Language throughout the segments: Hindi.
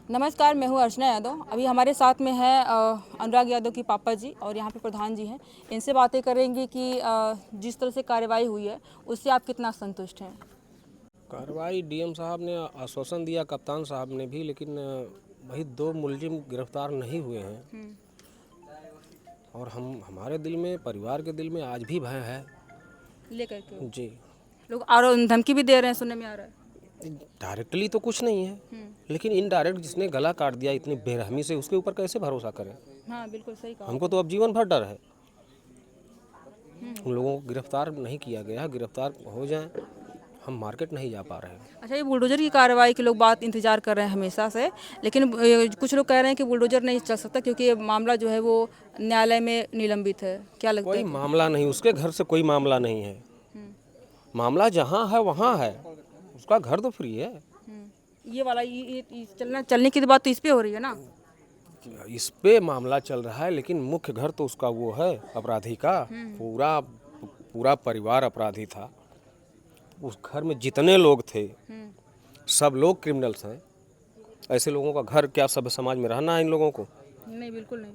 नमस्कार, मैं हूँ अर्चना यादव। अभी हमारे साथ में है अनुराग यादव की पापा जी और यहाँ पे प्रधान जी हैं। इनसे बातें करेंगे कि जिस तरह से कार्रवाई हुई है उससे आप कितना संतुष्ट हैं। कार्रवाई डीएम साहब ने आश्वासन दिया, कप्तान साहब ने भी, लेकिन वही 2 मुलजिम गिरफ्तार नहीं हुए हैं। और हमारे दिल में, परिवार के दिल में आज भी भय है। लेकर के जी। लोग आरोप धमकी भी दे रहे हैं, सुनने में आ रहा है। डायरेक्टली तो कुछ नहीं है, लेकिन इनडायरेक्ट जिसने गला काट दिया इतनी बेरहमी से, उसके ऊपर कैसे भरोसा करें। हाँ बिल्कुल सही कहा। हमको तो अब जीवन भर डर है। उन लोगों को गिरफ्तार नहीं किया गया, गिरफ्तार हो जाएं, हम मार्केट नहीं जा पा रहे हैं। अच्छा, ये बुलडोजर की कार्रवाई के लोग बात इंतजार कर रहे हैं हमेशा से, लेकिन कुछ लोग कह रहे हैं कि बुलडोजर नहीं चल सकता क्योंकि ये मामला जो है वो न्यायालय में निलंबित है। क्या लगता कोई है? मामला नहीं, उसके घर से कोई मामला नहीं है। मामला जहाँ है वहाँ है, उसका घर तो फ्री है। ये वाला ये चलने की बात तो इस पे हो रही है ना। इस पे मामला चल रहा है, लेकिन मुख्य घर तो उसका वो है अपराधी का। पूरा पूरा परिवार अपराधी था। उस घर में जितने लोग थे सब लोग क्रिमिनल्स हैं। ऐसे लोगों का घर क्या सभ्य समाज में रहना है इन लोगों को? नहीं, बिल्कुल नहीं।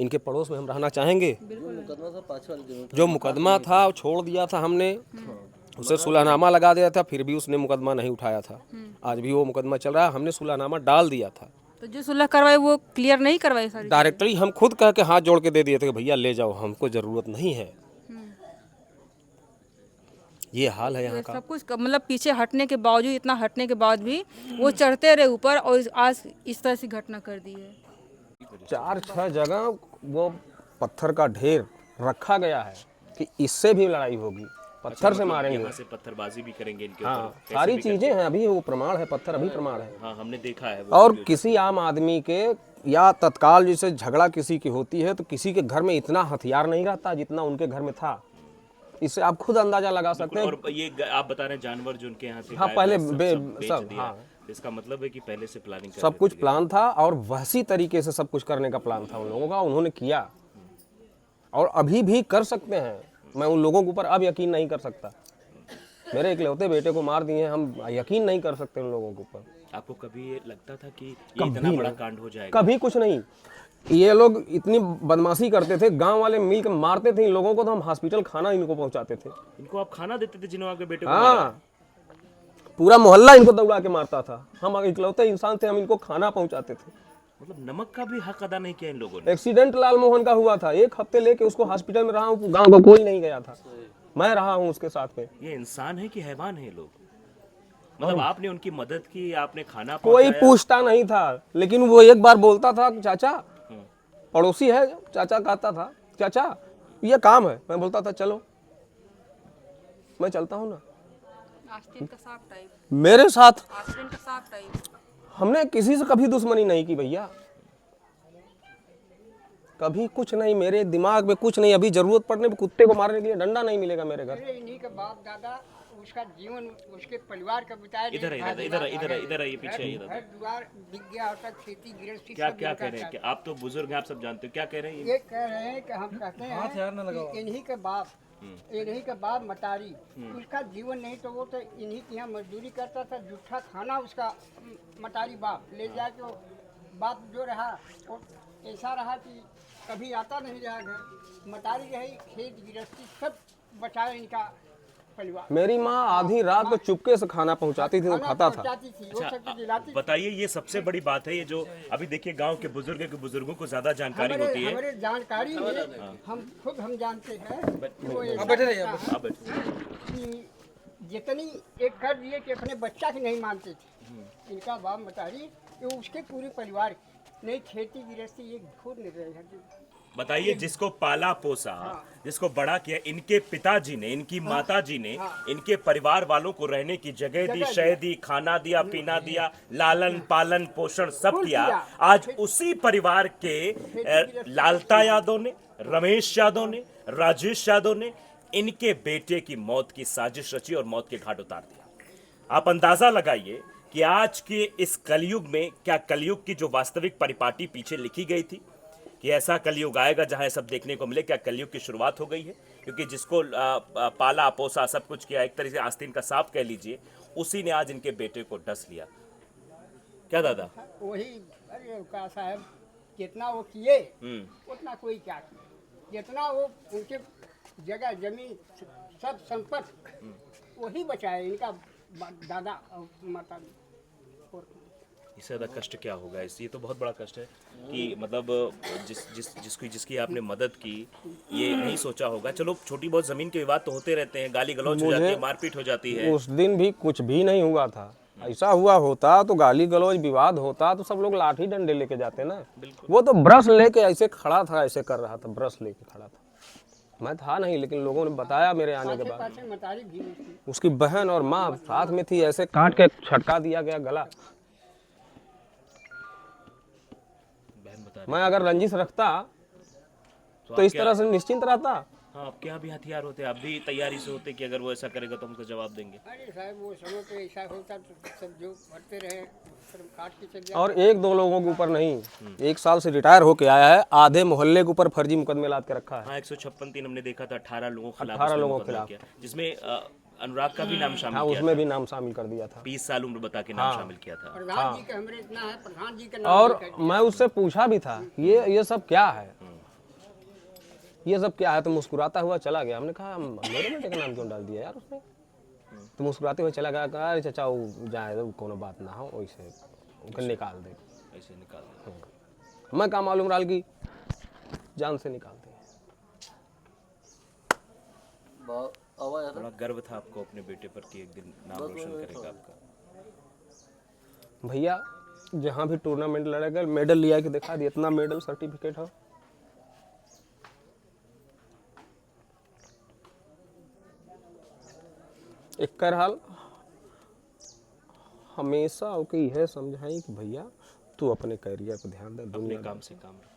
इनके पड़ोस में हम रहना चाहेंगे? जो मुकदमा था वो छोड़ दिया था हमने, उसे सुलहनामा लगा दिया था, फिर भी उसने मुकदमा नहीं उठाया था। आज भी वो मुकदमा चल रहा है, हमने सुलहनामा डाल दिया था। तो जो सुलह करवाई वो क्लियर नहीं करवाई सारी डायरेक्टली हम खुद कह के हाथ जोड़ के दे दिए थे कि भैया ले जाओ, हमको ज़रूरत नहीं है। ये हाल है यहाँ चीजें। का। सब कुछ मतलब पीछे हटने के बावजूद, इतना हटने के बाद भी वो चढ़ते रहे ऊपर और आज इस तरह से घटना कर दी है। 4-6 जगह वो पत्थर का ढेर रखा गया है कि इससे भी लड़ाई होगी, पत्थर से मारेंगे। यहाँ से पत्थरबाजी भी करेंगे इनके हाँ, ऊपर। सारी चीजें हैं, अभी वो प्रमाण है, पत्थर अभी प्रमाण है। हाँ, हमने देखा है वो और वीडियो। किसी आम आदमी के या तत्काल जैसे झगड़ा किसी की होती है तो किसी के घर में इतना हथियार नहीं रहता जितना उनके घर में था। इससे आप खुद अंदाजा लगा सकते हैं। और ये आप बता रहे हैं जानवर जो उनके यहाँ से हाँ, गायब पहले है, सब बेच सब दिया। हाँ, इसका मतलब है कि पहले से प्लानिंग कर सब कुछ प्लान था और वैसी तरीके से सब कुछ करने का प्लान था उन लोगों का, उन्होंने किया और अभी भी कर सकते हैं। मैं उन लोगों के ऊपर अब यकीन नहीं कर सकता। मेरे इकलौते बेटे को मार दिए, हम यकीन नहीं कर सकते उन लोगों के ऊपर। आपको कभी ये लगता था कि ये इतना बड़ा कांड हो जाएगा? कभी कुछ नहीं। ये लोग इतनी बदमाशी करते थे, गांव वाले मिलकर मारते थे इन लोगों को, तो हम हॉस्पिटल खाना इनको पहुंचाते थे। इनको आप खाना देते थे जिन्होंने आपके बेटे को मारा? हाँ, पूरा मोहल्ला इनको दौड़ा के मारता था। हम इकलौते इंसान थे, हम इनको खाना पहुंचाते थे। मतलब नमक का भी हक अदा नहीं किया इन लोगों ने। एक्सीडेंट लाल मोहन का हुआ था, 1 हफ्ते लेके उसको हॉस्पिटल में रहा हूँ, गाँव का कोई नहीं गया था, मैं रहा हूँ उसके साथ में। ये इंसान है कि हैवान है लोग? मतलब आपने उनकी मदद की, आपने खाना कोई पहुंचाया? पूछता नहीं था, लेकिन वो एक बार बोलता था चाचा, पड़ोसी है, चाचा कहता था चाचा ये काम है, मैं बोलता था चलो, मैं चलता हूँ ना। आस्तीन का सांप टाइप। मेरे साथ आस्तीन का सांप टाइप। हमने किसी से कभी दुश्मनी नहीं की भैया, कभी कुछ नहीं, मेरे दिमाग में कुछ नहीं। अभी जरूरत पड़ने पे कुत्ते को मारने के लिए डंडा नहीं मिलेगा मेरे घर। इन्हीं का बाप दादा उसका जीवन उसके परिवार का बिताया। इधर इधर इधर इधर इधर ये पीछे इधर। घर द्वार दिख गया होता, खेती गृहस्थी क्या सब क्या इनका कह रहे हैं कि आप तो बुजुर्ग हैं, आप सब जानते हो, क्या कह रहे हैं ये कह रहे हैं कि हम कहते हैं कि इन्हीं का बाप, इन्हीं का बाप मटारी, उसका जीवन नहीं तो वो तो इन्हीं के यहाँ मजदूरी करता था, जूठा खाना उसका मटारी बाप ले जाके वो बाप जो रहा वो ऐसा रहा कि कभी आता नहीं रहा घर, मटारी रही, खेत गृहस्थी सब बचाया इनका परिवार। मेरी माँ आधी रात को चुपके से खाना पहुंचाती थी, वो खाता था। बताइए, ये सबसे बड़ी बात है। ये जो अभी देखिए गांव के बुजुर्गों को ज्यादा जानकारी होती है। हमारे जानकारी है, हम खुद हम जानते हैं कि जितनी एक कर दिए कि अपने बच्चा की नहीं मानते थे इनका बाप मतारी, ये उसके पूरे परिवार की नहीं, खेती गृहस्थी एक खुद नहीं रहे। बताइए, जिसको पाला पोसा, जिसको बड़ा किया, इनके पिताजी ने, इनकी माताजी ने, इनके परिवार वालों को रहने की जगह दी, शह दी, खाना दिया, पीना दिया, लालन पालन पोषण सब किया। आज उसी परिवार के लालता यादव ने, रमेश यादव ने, राजेश यादव ने इनके बेटे की मौत की साजिश रची और मौत के घाट उतार दिया। आप अंदाजा लगाइए कि आज के इस कलयुग में, क्या कलयुग की जो वास्तविक परिपाटी पीछे लिखी गई थी कि ऐसा कलयुग आएगा जहां सब देखने को मिले, क्या कलयुग की शुरुआत हो गई है? क्योंकि जिसको पाला पोसा सब कुछ किया, एक तरह से आस्तीन का सांप कह लीजिए, उसी ने आज इनके बेटे को डस लिया। क्या दादा? वही, अरे का साहब जितना वो किए उतना कोई क्या किया, जितना वो उनके जगह जमीन सब संपत्ति वही बचाए इनका दादा और माता। इससे ज़्यादा कष्ट क्या होगा? ये तो बहुत बड़ा कष्ट है कि मतलब जिसकी आपने मदद की, ये नहीं सोचा होगा। चलो छोटी बहुत ज़मीन के विवाद तो होते रहते हैं, गाली गलौज हो जाती है, मारपीट हो जाती है। उस दिन भी कुछ भी नहीं हुआ था। ऐसा हुआ होता तो गाली गलौज विवाद होता तो सब लोग लाठी डंडे लेके जाते ना। वो तो ब्रश लेके ऐसे खड़ा था, ऐसे कर रहा था, ब्रश लेके खड़ा था। मैं था नहीं, लेकिन लोगों ने बताया मेरे आने के बाद। उसकी बहन और माँ साथ में थी, ऐसे काट के छटका दिया गया गला। मैं अगर रंजिश रखता तो इस तरह से निश्चिंत रहता। हाँ, आपके यहाँ भी हथियार होते, आप भी तैयारी से होते कि अगर वो ऐसा करेगा तो हमको जवाब देंगे। अरे साहब वो समय पे ऐसा होता तो सब जो भरते रहे काट के चल जाते। और एक दो लोगों के ऊपर नहीं, 1 साल से रिटायर होके आया है, आधे मोहल्ले के ऊपर फर्जी मुकदमे लाद के रखा है। हाँ, 156(3) हमने देखा था, 18 लोगों के खिलाफ, 18 लोगों के खिलाफ, जिसमें अनुराग का भी नाम शामिल हाँ, किया उसमें था। भी नाम शामिल कर दिया था। 20 साल उम्र बता के नाम शामिल किया था। प्रधान जी का हमरे इतना है, प्रधान जी का नाम और मैं उससे पूछा भी था ये सब क्या है, ये सब क्या है, तो मुस्कुराता हुआ चला गया। हमने कहा मेरे बेटे का नाम क्यों डाल दिया यार उसने, तो मुस्कुराते हुए चला गया। कहा अरे चाचा वो जाए कोनो बात ना हो, वैसे निकाल दे, ऐसे निकाल दे। मैं कहा मालूम राल की जान से निकाल दे। बड़ा गर्व था आपको अपने बेटे पर कि एक दिन नाम रोशन करेगा आपका। भैया जहाँ भी टूर्नामेंट लड़ेगा मेडल लिया के दिखा दिया, इतना मेडल सर्टिफिकेट है। एक हाल हमेशा ओके यह समझाई कि भैया तू अपने कैरियर पर ध्यान दे, अपने काम से काम रख।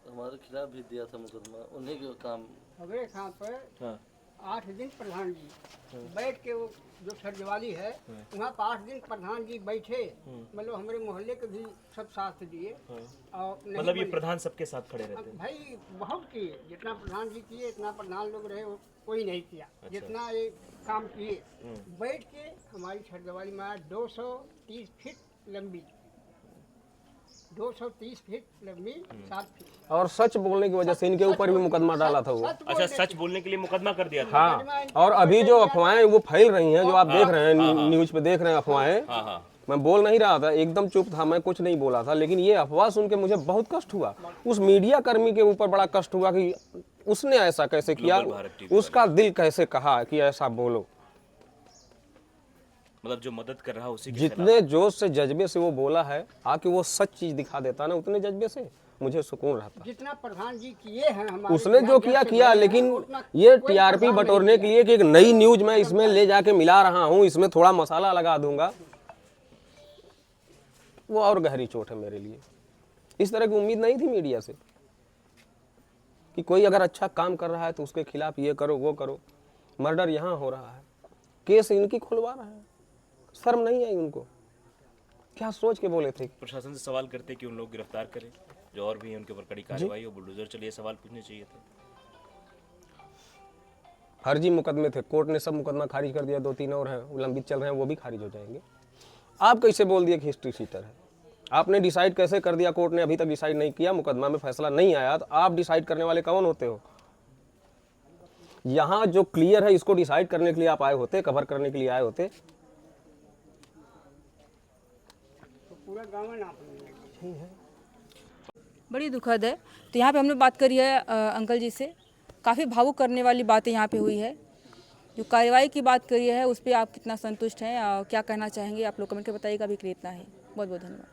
हमारे खिलाफ भी दिया था मुकदमा, उन्हीं के काम हमारे यहाँ पर हाँ। 8 दिन प्रधान जी बैठ के, वो जो छरजवाली है वहाँ पर 8 दिन प्रधान जी बैठे, मतलब हमारे मोहल्ले के भी सब साथ दिए। और नहीं मतलब ये बने। प्रधान सबके साथ खड़े रहते हैं। भाई बहुत किए, जितना प्रधान जी किए इतना प्रधान लोग रहे वो कोई नहीं किया। जितना ये काम किए बैठ के, हमारी छरजवाली में 230 फीट लंबी, 230 फीट लंबी, 7 फीट। और सच बोलने की वजह से इनके ऊपर भी मुकदमा डाला था वो। अच्छा, सच बोलने के लिए मुकदमा कर दिया था। हाँ, और अभी जो अफवाहें वो फैल रही हैं, जो आप देख रहे हैं न्यूज पे देख रहे हैं अफवाहें, हाँ। मैं बोल नहीं रहा था, एकदम चुप था, मैं कुछ नहीं बोला था, लेकिन ये अफवाह सुन के मुझे बहुत कष्ट हुआ। उस मीडिया कर्मी के ऊपर बड़ा कष्ट हुआ कि उसने ऐसा कैसे किया, उसका दिल कैसे कहा कि ऐसा बोलो। मतलब जो मदद कर रहा है उसी के जितने जोश से जज्बे से वो बोला है, आके वो सच चीज दिखा देता ना, उतने जज्बे से मुझे सुकून रहता। जितना प्रधान जी किए हैं हमारे, उसने जो किया, लेकिन ये टीआरपी बटोरने के लिए कि एक नई न्यूज मैं इसमें ले जाके मिला रहा हूँ, इसमें थोड़ा मसाला लगा दूंगा, वो और गहरी चोट है मेरे लिए। इस तरह की उम्मीद नहीं थी मीडिया से कि कोई अगर अच्छा काम कर रहा है तो उसके खिलाफ ये करो वो करो। मर्डर यहाँ हो रहा है, केस इनकी खुलवा रहा है, शर्म नहीं आई उनको? क्या सोच के बोले थे? प्रशासन से सवाल करते कि उन लोग गिरफ्तार करें जो और भी हैं, उनके ऊपर कड़ी कार्रवाई हो, बुलडोजर चलिए, सवाल पूछने चाहिए थे। फर्जी मुकदमे थे, कोर्ट ने सब मुकदमा खारिज कर दिया, 2-3 और हैं वो लंबित चल रहे हैं, वो भी खारिज हो जाएंगे। आप कैसे बोल दिए कि हिस्ट्री शीटर है? आपने डिसाइड कैसे कर दिया? कोर्ट ने अभी तक डिसाइड नहीं किया, मुकदमा में फैसला नहीं आया, तो आप डिसाइड करने वाले कौन होते हो? यहाँ जो क्लियर है इसको डिसाइड करने के लिए आप आए होते, कवर करने के लिए आए होते। तो पूरा गाँव में नाप है। बड़ी दुखद है। तो यहाँ पे हमने बात करी है अंकल जी से, काफ़ी भावुक करने वाली बातें यहाँ पे हुई है। जो कार्रवाई की बात करी है उस पर आप कितना संतुष्ट हैं, क्या कहना चाहेंगे आप लोग कमेंट कर बताइएगा। अभी के लिए इतना है, बहुत बहुत धन्यवाद।